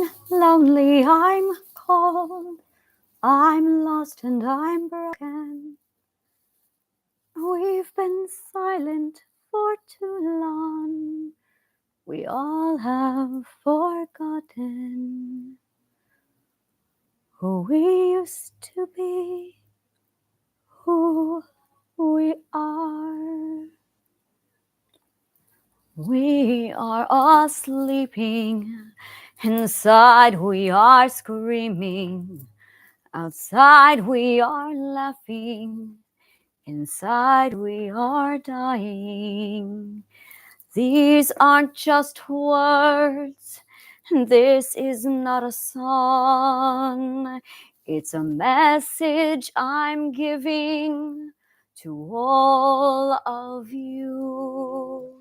I'm lonely, I'm cold, I'm lost and I'm broken. We've been silent for too long. We all have forgotten who we used to be, who we are. We are all sleeping. Inside we are screaming. Outside we are laughing. Inside we are dying. These aren't just words. This is not a song. It's a message I'm giving to all of you.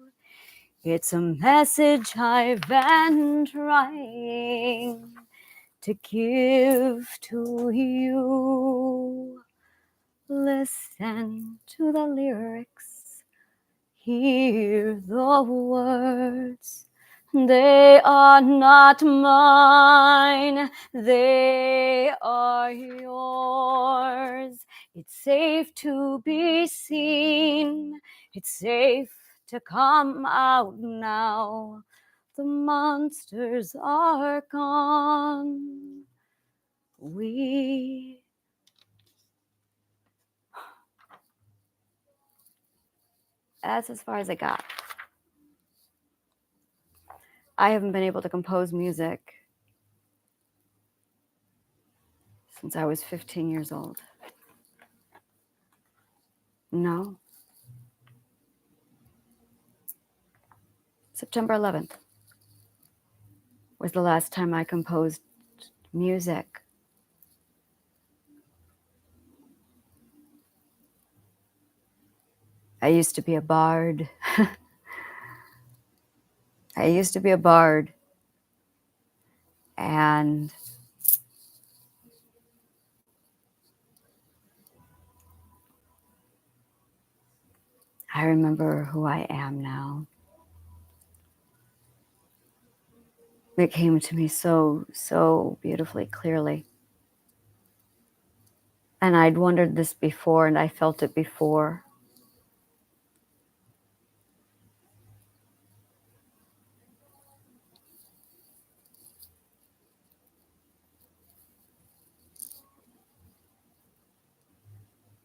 It's a message I've been trying to give to you. Listen to the lyrics, hear the words. They are not mine, they are yours. It's safe to be seen, it's safe to come out now. The monsters are gone. That's as far as I got. I haven't been able to compose music since I was 15 years old. No. September 11th was the last time I composed music. I used to be a bard. And I remember who I am now. It came to me so beautifully clearly. And I'd wondered this before, and I felt it before.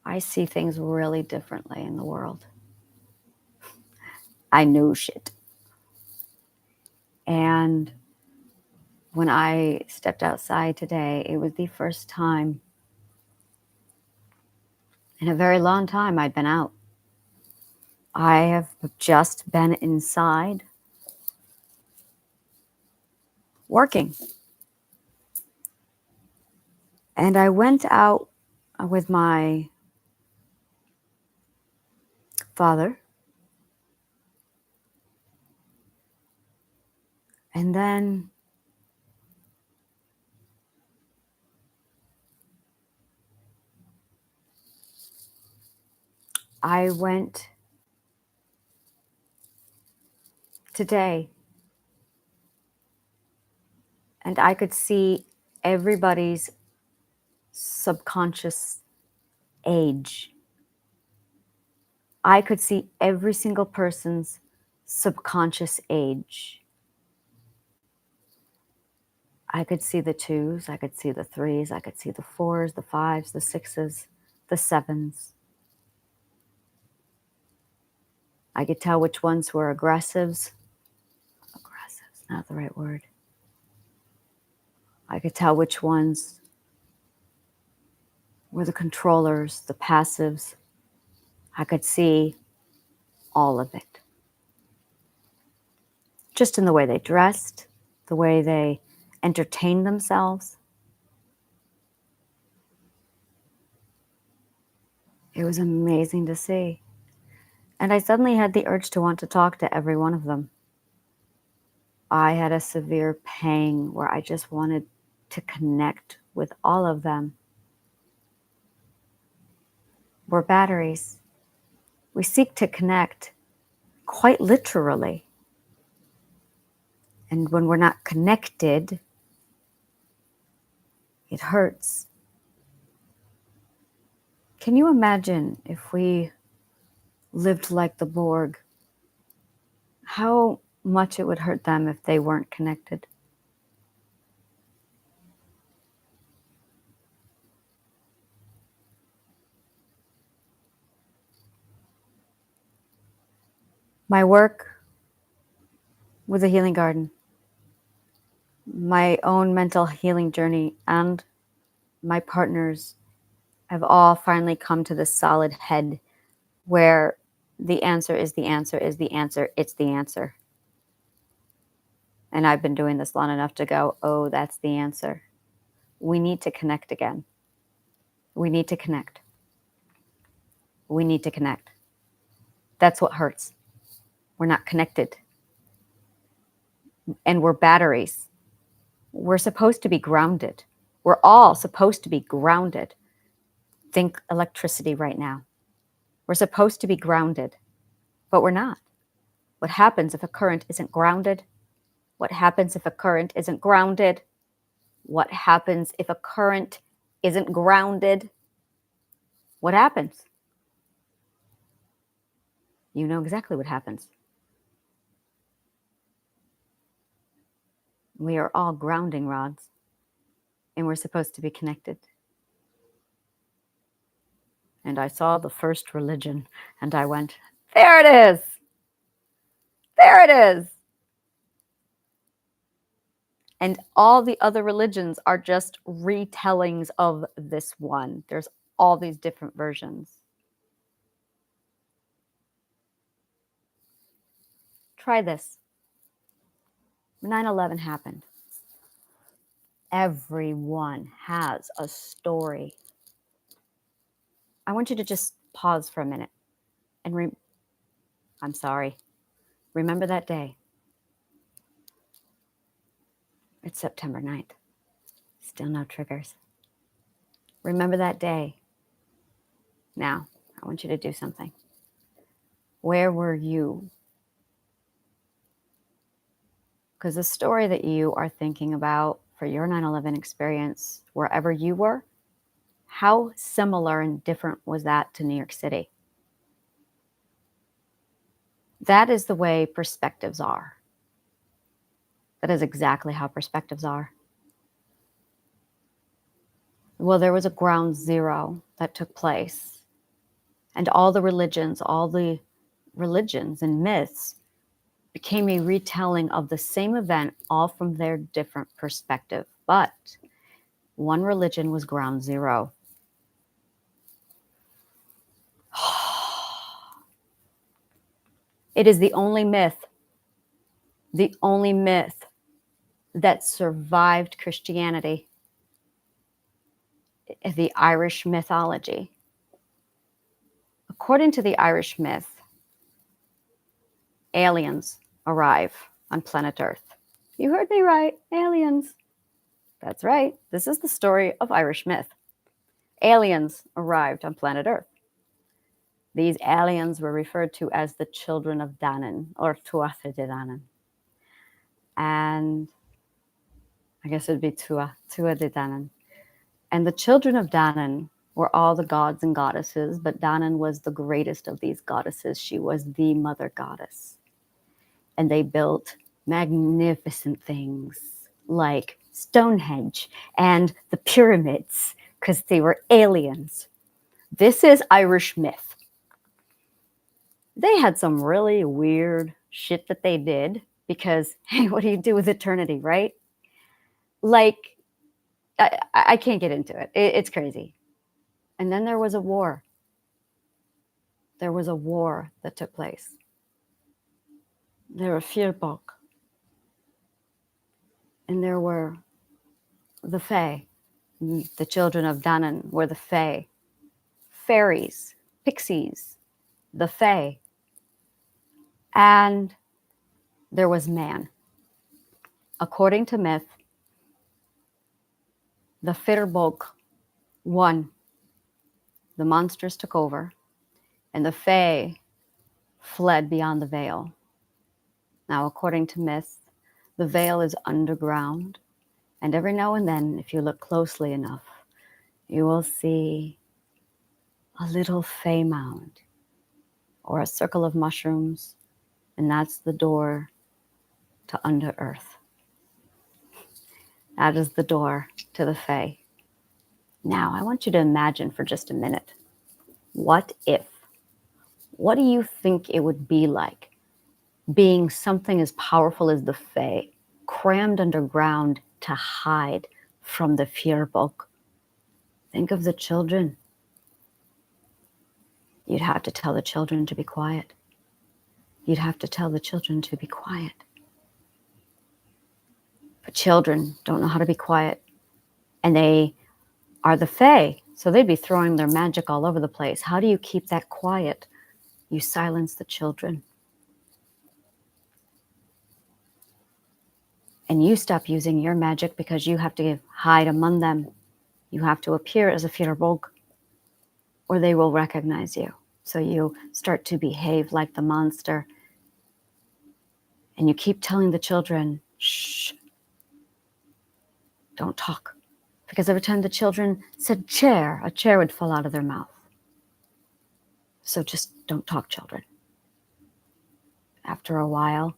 I see things really differently in the world. I know shit. And when I stepped outside today, it was the first time in a very long time I'd been out. I have just been inside working. And I went out with my father. And then I went today and I could see everybody's subconscious age. I could see every single person's subconscious age. I could see the 2s, I could see the 3s, I could see the 4s, the 5s, the 6s, the 7s. I could tell which ones were aggressives. Aggressive's not the right word. I could tell which ones were the controllers, the passives. I could see all of it. Just in the way they dressed, the way they entertained themselves. It was amazing to see. And I suddenly had the urge to want to talk to every one of them. I had a severe pang where I just wanted to connect with all of them. We're batteries. We seek to connect quite literally. And when we're not connected, It hurts. Can you imagine if we lived like the Borg? How much it would hurt them if they weren't connected? My work with the healing garden, my own mental healing journey, and my partners have all finally come to this solid head where the answer is the answer is the answer. It's the answer. And I've been doing this long enough to go, oh, that's the answer. We need to connect again. We need to connect. We need to connect. That's what hurts. We're not connected. And we're batteries. We're supposed to be grounded. We're all supposed to be grounded. Think electricity right now. We're supposed to be grounded, but we're not. What happens if a current isn't grounded? What happens if a current isn't grounded? What happens if a current isn't grounded? What happens? You know exactly what happens. We are all grounding rods, and we're supposed to be connected. And I saw the first religion, and I went, there it is! There it is! And all the other religions are just retellings of this one. There's all these different versions. Try this. 9/11 happened. Everyone has a story. I want you to just pause for a minute and I'm sorry. Remember that day. It's September 9th. Still no triggers. Remember that day. Now, I want you to do something. Where were you? Because the story that you are thinking about for your 9/11 experience, wherever you were, how similar and different was that to New York City? That is the way perspectives are. That is exactly how perspectives are. Well, there was a ground zero that took place. And all the religions and myths became a retelling of the same event, all from their different perspective. But one religion was ground zero. It is the only myth that survived Christianity, the Irish mythology. According to the Irish myth, aliens arrive on planet Earth. You heard me right, aliens. That's right. This is the story of Irish myth. Aliens arrived on planet Earth. These aliens were referred to as the children of Danann, or Tuatha de Danann. And I guess it'd be Tua de Danann. And the children of Danann were all the gods and goddesses, but Danann was the greatest of these goddesses. She was the mother goddess. And they built magnificent things like Stonehenge and the pyramids because they were aliens. This is Irish myth. They had some really weird shit that they did because, hey, what do you do with eternity, right? Like, I can't get into it. It's crazy. And then there was a war. There was a war that took place. There were Firbok. And there were the Fae. The children of Danann were the Fae. Fairies, pixies, the Fae. And there was man. According to myth, the Firbok won. The monsters took over, and the Fae fled beyond the veil. Now, according to myth, the veil is underground, And every now and then, if you look closely enough, you will see a little fey mound or a circle of mushrooms, and that's the door to under earth. That is the door to the fey. Now, I want you to imagine for just a minute, what if? What do you think it would be like being something as powerful as the fey, crammed underground to hide from the Feuerbach? Think of the children. You'd have to tell the children to be quiet. You'd have to tell the children to be quiet. But children don't know how to be quiet. And they are the Fae, so they'd be throwing their magic all over the place. How do you keep that quiet? You silence the children. And you stop using your magic because you have to hide among them. You have to appear as a Feuerbach, or they will recognize you. So you start to behave like the monster. And you keep telling the children, shh, don't talk. Because every time the children said chair, a chair would fall out of their mouth. So just don't talk, children. After a while,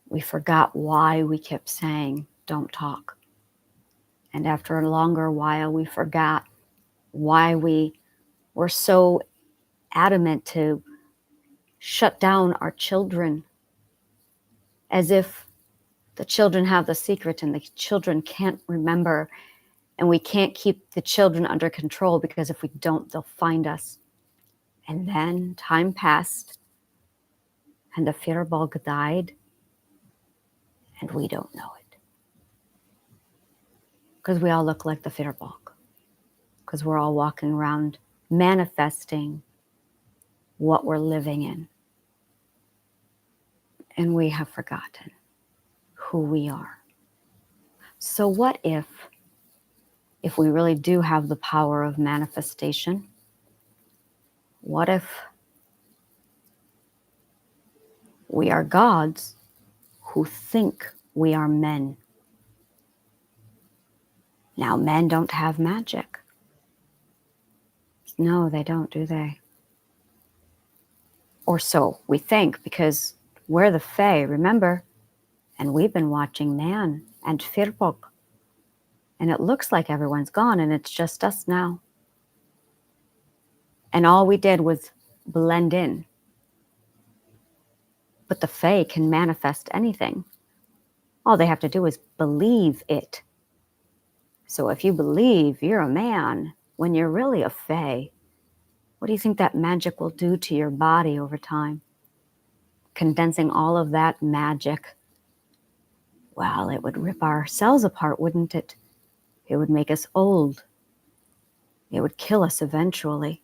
we forgot why we kept saying, don't talk. And after a longer while, we forgot why we were so adamant to shut down our children, as if the children have the secret and the children can't remember, and we can't keep the children under control because if we don't, they'll find us. And then time passed and the Feuerbach died, and we don't know it. Because we all look like the Feuerbach. Because we're all walking around manifesting what we're living in. And we have forgotten who we are. So what if we really do have the power of manifestation, what if we are gods who think we are men? Now, men don't have magic. No, they don't, do they? Or so we think, because we're the Fae, remember? And we've been watching Man and Feuerbach. And it looks like everyone's gone and it's just us now. And all we did was blend in. But the Fae can manifest anything. All they have to do is believe it. So if you believe you're a man when you're really a Fae, what do you think that magic will do to your body over time? Condensing all of that magic, well, it would rip our cells apart, wouldn't it? It would make us old. It would kill us eventually.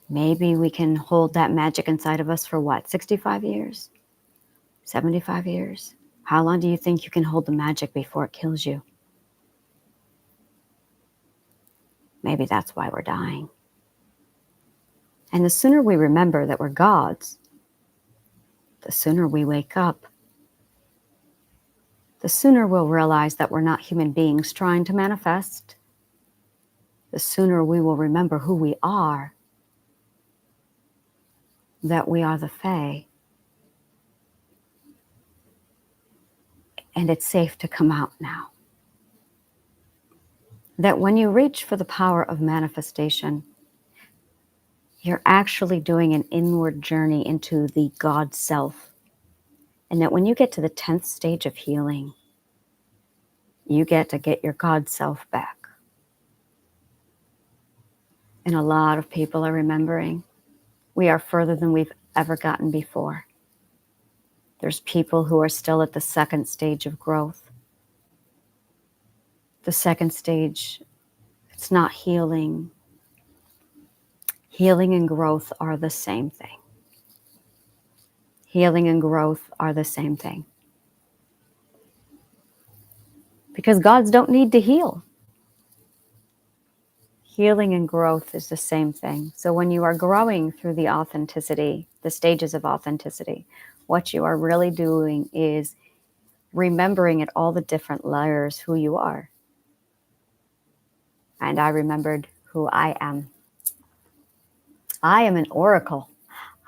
Maybe we can hold that magic inside of us for what, 65 years? 75 years? How long do you think you can hold the magic before it kills you? Maybe that's why we're dying. And the sooner we remember that we're gods, the sooner we wake up, the sooner we'll realize that we're not human beings trying to manifest, the sooner we will remember who we are, that we are the Fae. And it's safe to come out now. That when you reach for the power of manifestation, you're actually doing an inward journey into the God self. And that when you get to the 10th stage of healing, you get to get your God self back. And a lot of people are remembering we are further than we've ever gotten before. There's people who are still at the 2nd stage of growth. The 2nd stage, it's not healing. Healing and growth are the same thing. Healing and growth are the same thing. Because gods don't need to heal. Healing and growth is the same thing. So when you are growing through the authenticity, the stages of authenticity, what you are really doing is remembering at all the different layers who you are. and I remembered who I am. I am an oracle.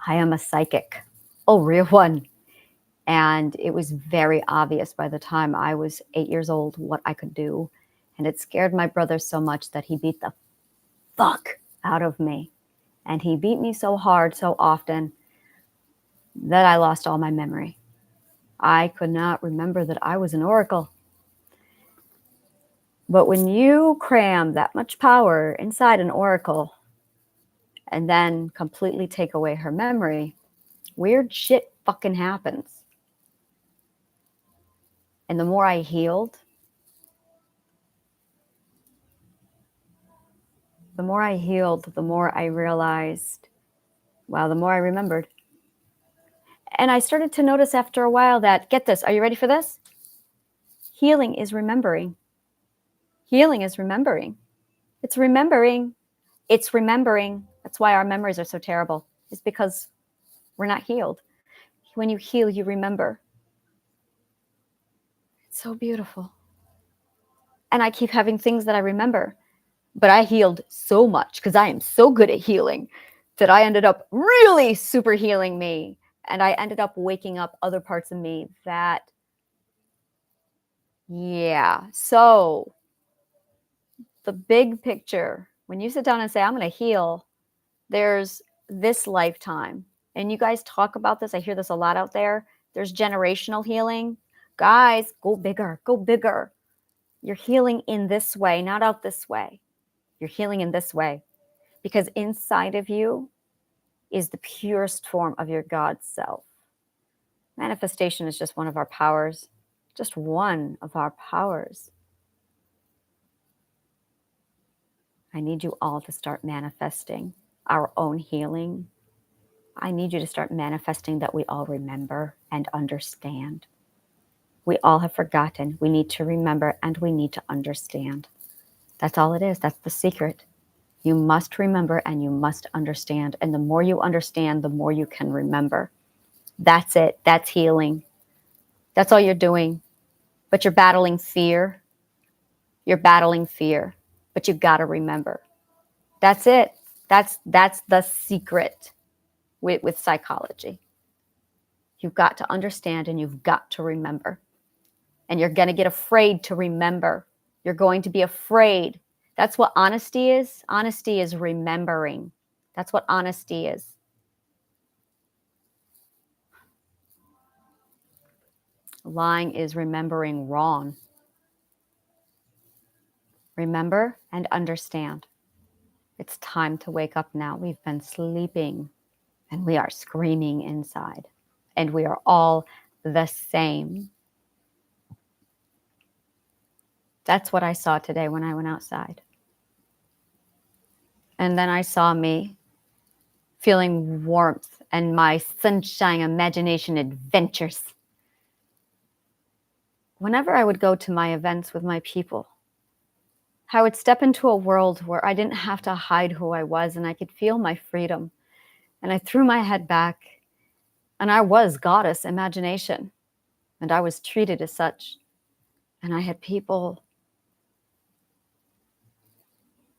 I am a psychic. A real one. And it was very obvious by the time I was 8 years old what I could do. And it scared my brother so much that he beat the fuck out of me. And he beat me so hard, so often, that I lost all my memory. I could not remember that I was an oracle. But when you cram that much power inside an oracle and then completely take away her memory, weird shit fucking happens. And the more I healed, the more I realized, wow, the more I remembered. And I started to notice after a while that, get this, are you ready for this? Healing is remembering. Healing is remembering. It's remembering. It's remembering. That's why our memories are so terrible. It's because we're not healed. When you heal, you remember. It's so beautiful. And I keep having things that I remember. But I healed so much because I am so good at healing that I ended up really super healing me. And I ended up waking up other parts of me that, yeah. So the big picture, when you sit down and say, I'm going to heal, there's this lifetime. And you guys talk about this. I hear this a lot out there. There's generational healing. Guys, go bigger, go bigger. You're healing in this way, not out this way. You're healing in this way because inside of you is the purest form of your God self. Manifestation is just one of our powers, just one of our powers. I need you all to start manifesting our own healing. I need you to start manifesting that we all remember and understand. We all have forgotten. We need to remember and we need to understand. That's all it is. That's the secret. You must remember and you must understand. And the more you understand, the more you can remember. That's it. That's healing. That's all you're doing. But you're battling fear. You're battling fear. But you got to remember. That's it. That's the secret with psychology. You've got to understand and you've got to remember. And you're going to get afraid to remember. You're going to be afraid. That's what honesty is. Honesty is remembering. That's what honesty is. Lying is remembering wrong. Remember and understand. It's time to wake up now. We've been sleeping and we are screaming inside. And we are all the same. That's what I saw today when I went outside. And then I saw me feeling warmth and my sunshine imagination adventures. Whenever I would go to my events with my people, I would step into a world where I didn't have to hide who I was and I could feel my freedom. And I threw my head back and I was goddess imagination and I was treated as such. And I had people,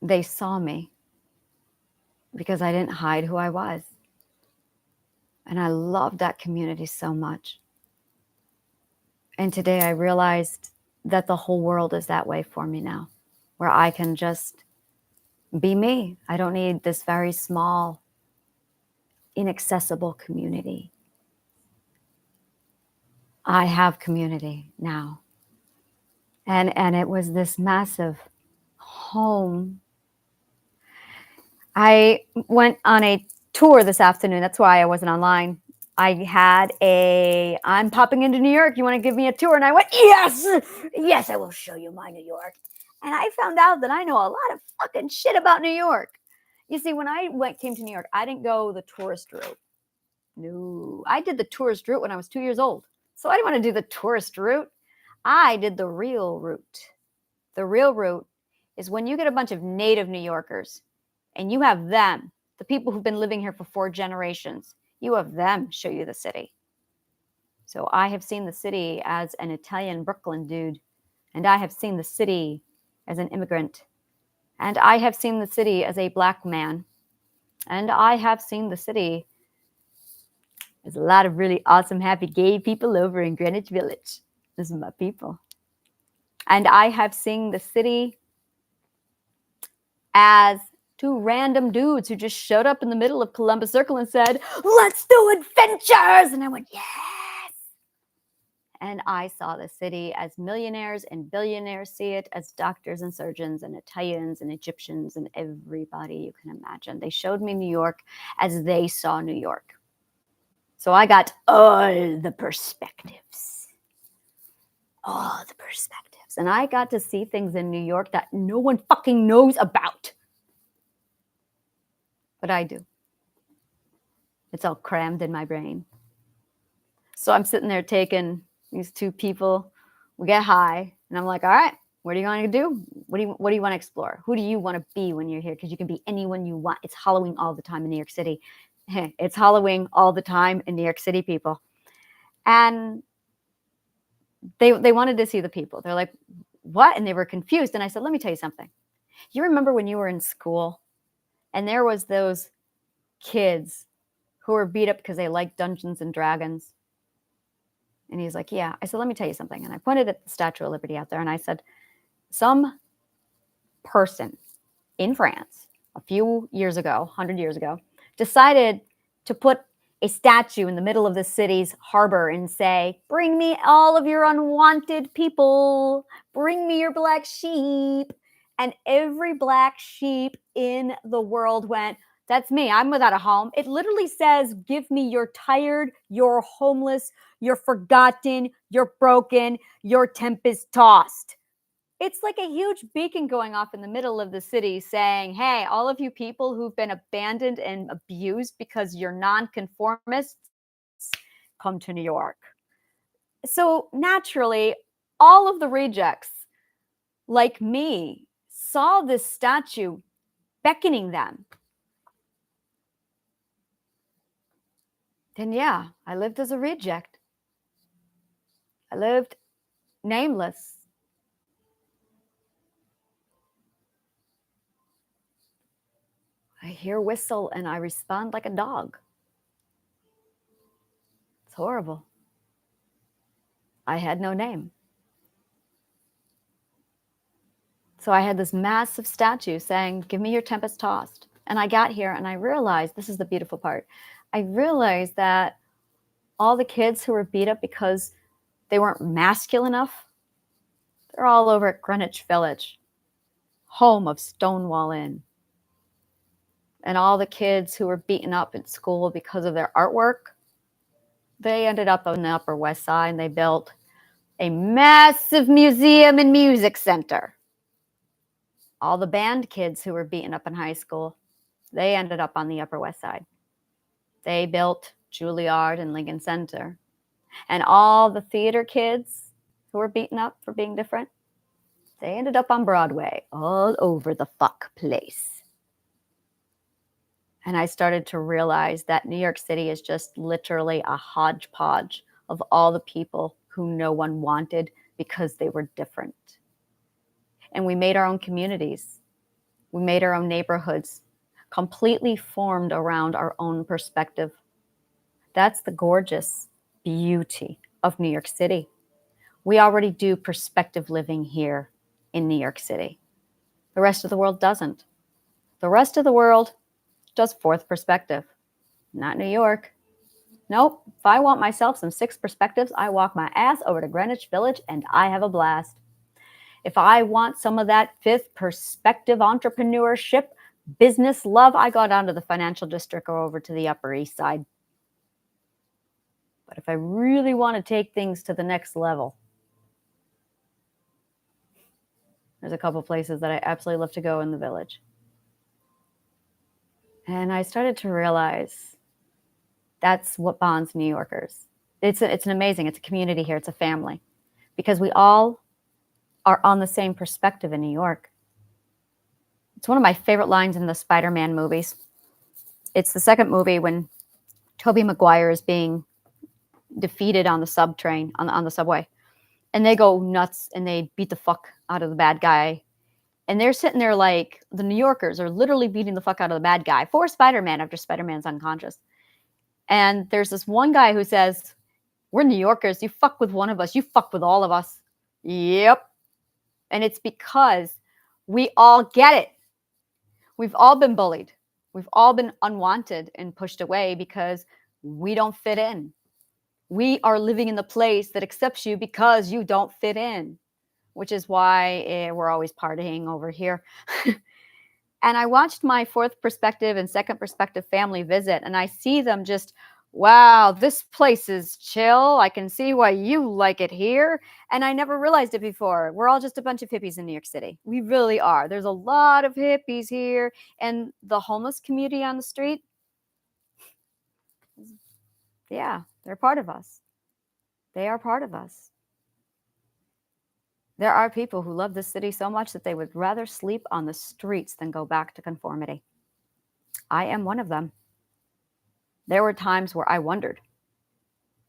they saw me because I didn't hide who I was. And I loved that community so much. And today I realized that the whole world is that way for me now, where I can just be me. I don't need this very small, inaccessible community. I have community now. And it was this massive home. I went on a tour this afternoon. That's why I wasn't online. I'm popping into New York. You want to give me a tour? And I went, yes, I will show you my New York. And I found out that I know a lot of fucking shit about New York. You see, when I came to New York, I didn't go the tourist route. No, I did the tourist route when I was 2 years old. So I didn't want to do the tourist route. I did the real route. The real route is when you get a bunch of native New Yorkers and you have them, the people who've been living here for 4 generations, you have them show you the city. So I have seen the city as an Italian Brooklyn dude, and I have seen the city as an immigrant. And I have seen the city as a Black man. And I have seen the city as a lot of really awesome, happy, gay people over in Greenwich Village. This is my people. And I have seen the city as two random dudes who just showed up in the middle of Columbus Circle and said, let's do adventures. And I went, yes. And I saw the city as millionaires and billionaires see it, as doctors and surgeons and Italians and Egyptians and everybody you can imagine. They showed me New York as they saw New York. So I got all the perspectives. All the perspectives. And I got to see things in New York that no one fucking knows about. But I do. It's all crammed in my brain. So I'm sitting there taking these two people. We get high. And I'm like, all right, what are you going to do? What do you want to explore? Who do you want to be when you're here? Because you can be anyone you want. It's Halloween all the time in New York City. It's Halloween all the time in New York City, people. And they wanted to see the people. They're like, what? And they were confused. And I said, let me tell you something. You remember when you were in school and there was those kids who were beat up because they liked Dungeons and Dragons? And he's like, yeah. I said, let me tell you something. And I pointed at the Statue of Liberty out there and I said, some person in France a few years ago, 100 years ago, decided to put a statue in the middle of the city's harbor and say, bring me all of your unwanted people. Bring me your black sheep. And every black sheep in the world went, that's me. I'm without a home. It literally says, give me you're tired, you're homeless, you're forgotten, you're broken, your tempest tossed. It's like a huge beacon going off in the middle of the city saying, hey, all of you people who've been abandoned and abused because you're nonconformists, come to New York. So naturally, all of the rejects, like me, saw this statue beckoning them. Then yeah, I lived as a reject. I lived nameless. I hear whistle and I respond like a dog. It's horrible. I had no name. So I had this massive statue saying, give me your tempest tossed. And I got here and I realized, this is the beautiful part. I realized that all the kids who were beat up because they weren't masculine enough, they're all over at Greenwich Village, home of Stonewall Inn. And all the kids who were beaten up in school because of their artwork, they ended up on the Upper West Side and they built a massive museum and music center. All the band kids who were beaten up in high school, they ended up on the Upper West Side. They built Juilliard and Lincoln Center. And all the theater kids who were beaten up for being different, they ended up on Broadway, all over the fuck place. And I started to realize that New York City is just literally a hodgepodge of all the people who no one wanted because they were different. And we made our own communities. We made our own neighborhoods, completely formed around our own perspective. That's the gorgeous beauty of New York City. We already do perspective living here in New York City. The rest of the world doesn't. The rest of the world does fourth perspective, not New York. Nope. If I want myself some sixth perspectives, I walk my ass over to Greenwich Village and I have a blast. If I want some of that fifth perspective entrepreneurship, business love, I go down to the financial district or over to the Upper East Side. But if I really want to take things to the next level, there's a couple places that I absolutely love to go in the Village. And I started to realize that's what bonds New Yorkers. It's an amazing, it's a community here, it's a family. Because we all are on the same perspective in New York. It's one of my favorite lines in the Spider-Man movies. It's the second movie when Tobey Maguire is being defeated on the on the subway. And they go nuts and they beat the fuck out of the bad guy. And they're sitting there like the New Yorkers are literally beating the fuck out of the bad guy for Spider-Man after Spider-Man's unconscious. And there's this one guy who says, we're New Yorkers. You fuck with one of us, you fuck with all of us. Yep. And it's because we all get it. We've all been bullied. We've all been unwanted and pushed away because we don't fit in. We are living in the place that accepts you because you don't fit in, which is why we're always partying over here. And I watched my fourth perspective and second perspective family visit, and I see them just, wow, this place is chill. I can see why you like it here. And I never realized it before. We're all just a bunch of hippies in New York City. We really are. There's a lot of hippies here. And the homeless community on the street, yeah, they're part of us. They are part of us. There are people who love this city so much that they would rather sleep on the streets than go back to conformity. I am one of them. There were times where I wondered.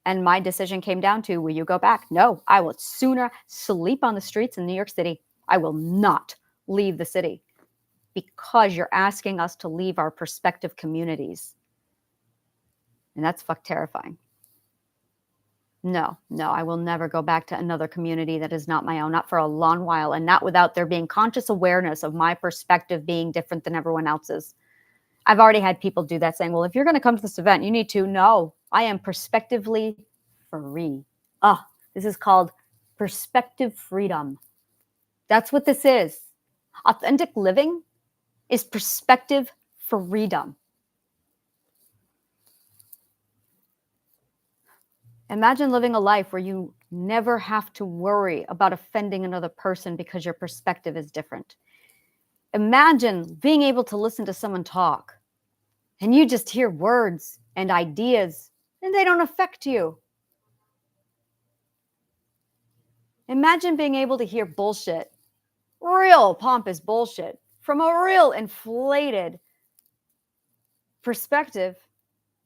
And my decision came down to, will you go back? No, I will sooner sleep on the streets in New York City. I will not leave the city because you're asking us to leave our prospective communities. And that's fuck terrifying. No, I will never go back to another community that is not my own, not for a long while, and not without there being conscious awareness of my perspective being different than everyone else's. I've already had people do that saying, well, if you're going to come to this event, you need to. No, I am perspectively free. This is called perspective freedom. That's what this is. Authentic living is perspective freedom. Imagine living a life where you never have to worry about offending another person because your perspective is different. Imagine being able to listen to someone talk and you just hear words and ideas and they don't affect you. Imagine being able to hear bullshit, real pompous bullshit, from a real inflated perspective,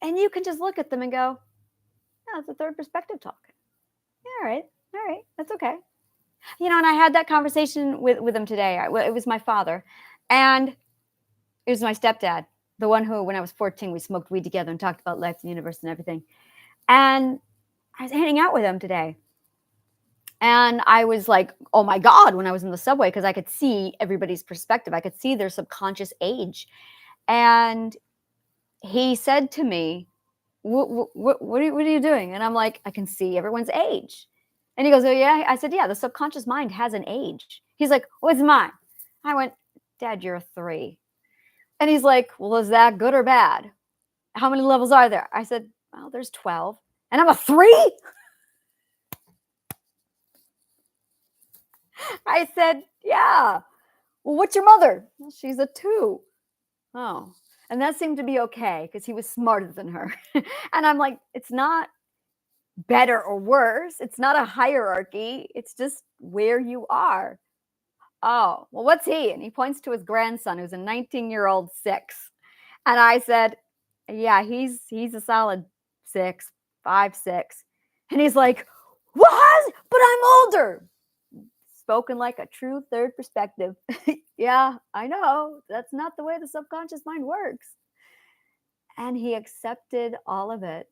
and you can just look at them and go, yeah, it's a third perspective talking. Yeah, all right, that's okay. You know, and I had that conversation with him today. It was my father, and it was my stepdad, the one who, when I was 14, we smoked weed together and talked about life, the universe, and everything. And I was hanging out with him today. And I was like, oh my God, when I was in the subway, because I could see everybody's perspective. I could see their subconscious age. And he said to me, what are you doing? And I'm like, I can see everyone's age. And he goes, oh yeah? I said, yeah, the subconscious mind has an age. He's like, what's mine? I went, Dad, you're a 3. And he's like, well, is that good or bad? How many levels are there? I said, well, there's 12. And I'm a 3? I said, yeah. Well, what's your mother? Well, she's a 2. Oh. And that seemed to be okay because he was smarter than her. And I'm like, it's not better or worse. It's not a hierarchy. It's just where you are. Oh, well, what's he? And he points to his grandson, who's a 19-year-old 6. And I said, yeah, he's a solid 6, 5, 6. And he's like, what? But I'm older. Spoken like a true third perspective. Yeah, I know. That's not the way the subconscious mind works. And he accepted all of it.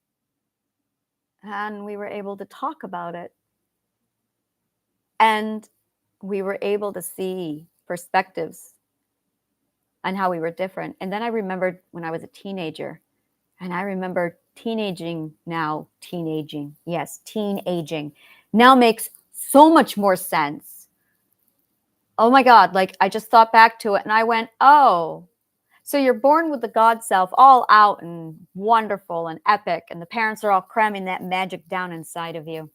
And we were able to talk about it. And we were able to see perspectives on how we were different. And then I remembered when I was a teenager, and I remember teenaging now makes so much more sense. Oh my God, like I just thought back to it and I went, oh, so you're born with the God self all out and wonderful and epic, and the parents are all cramming that magic down inside of you.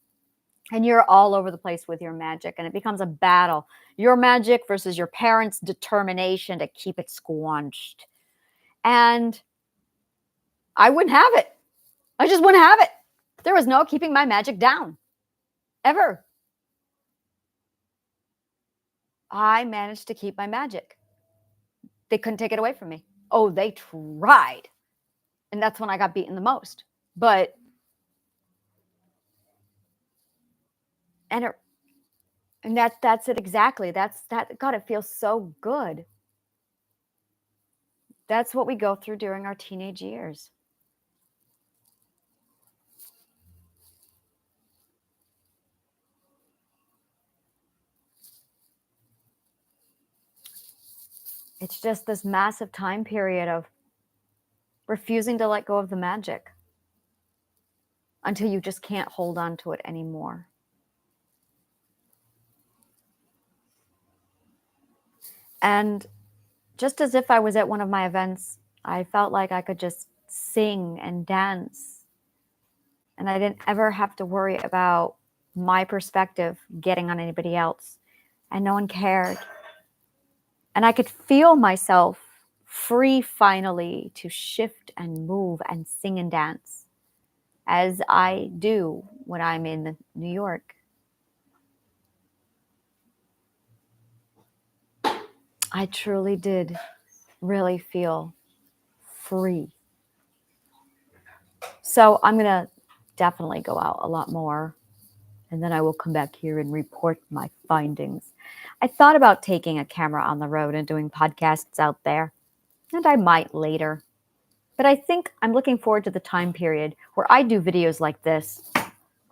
And you're all over the place with your magic, and it becomes a battle. Your magic versus your parents' determination to keep it squanched. And I wouldn't have it. I just wouldn't have it. There was no keeping my magic down. Ever. I managed to keep my magic. They couldn't take it away from me. Oh, they tried. And that's when I got beaten the most. But, and And that's it exactly. God, it feels so good. That's what we go through during our teenage years. It's just this massive time period of refusing to let go of the magic until you just can't hold on to it anymore. And just as if I was at one of my events, I felt like I could just sing and dance. And I didn't ever have to worry about my perspective getting on anybody else. And no one cared. And I could feel myself free finally to shift and move and sing and dance as I do when I'm in New York. I truly did really feel free. So I'm going to definitely go out a lot more, and then I will come back here and report my findings. I thought about taking a camera on the road and doing podcasts out there, and I might later. But I think I'm looking forward to the time period where I do videos like this.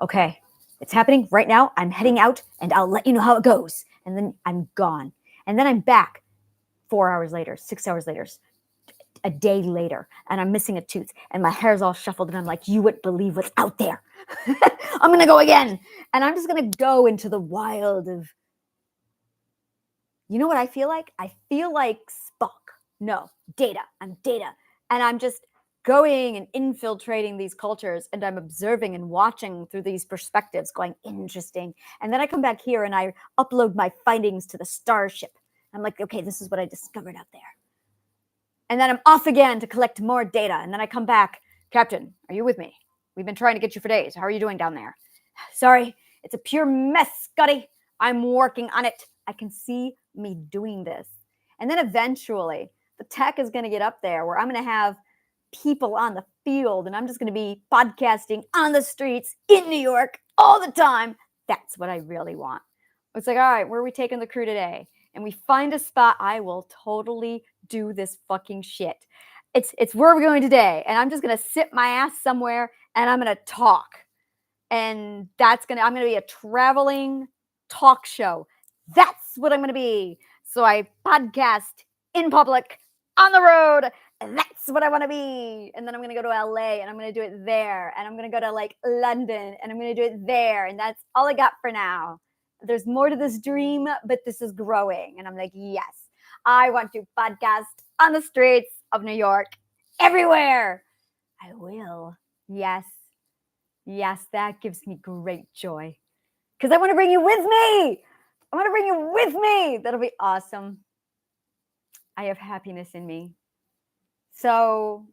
Okay, it's happening right now. I'm heading out, and I'll let you know how it goes. And then I'm gone. And then I'm back 4 hours later, 6 hours later, a day later, and I'm missing a tooth, and my hair's all shuffled, and I'm like, you wouldn't believe what's out there. I'm going to go again. And I'm just going to go into the wild of, you know what I feel like? I feel like Spock. No, Data. I'm Data. And I'm just going and infiltrating these cultures, and I'm observing and watching through these perspectives, going, interesting. And then I come back here and I upload my findings to the starship. I'm like, okay, this is what I discovered out there. And then I'm off again to collect more data. And then I come back, Captain, are you with me? We've been trying to get you for days. How are you doing down there? Sorry, it's a pure mess, Scotty. I'm working on it. I can see me doing this. And then eventually, the tech is going to get up there where I'm going to have people on the field, and I'm just going to be podcasting on the streets in New York all the time. That's what I really want. It's like, all right, where are we taking the crew today? And we find a spot, I will totally do this fucking shit. It's where are we going today? And I'm just going to sit my ass somewhere and I'm going to talk. And I'm going to be a traveling talk show. That's what I'm going to be. So I podcast in public, on the road, and that's what I want to be. And then I'm going to go to LA and I'm going to do it there. And I'm going to go to like London and I'm going to do it there. And that's all I got for now. There's more to this dream, but this is growing. And I'm like, yes, I want to podcast on the streets of New York, everywhere. I will. Yes. Yes, that gives me great joy. Because I want to bring you with me. I want to bring you with me. That'll be awesome. I have happiness in me. So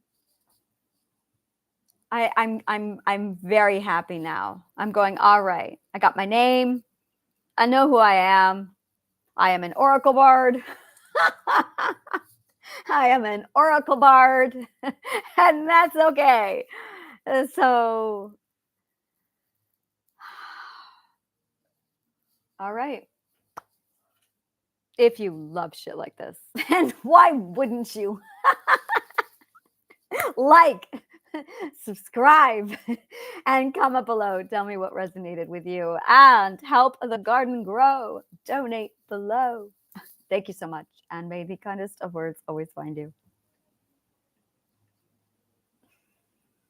I'm very happy now. I'm going, all right. I got my name. I know who I am. I am an oracle bard. I am an oracle bard. And that's okay. So, all right. If you love shit like this, and why wouldn't you? Like, subscribe, and comment below. Tell me what resonated with you and help the garden grow. Donate below. Thank you so much. And may the kindest of words always find you.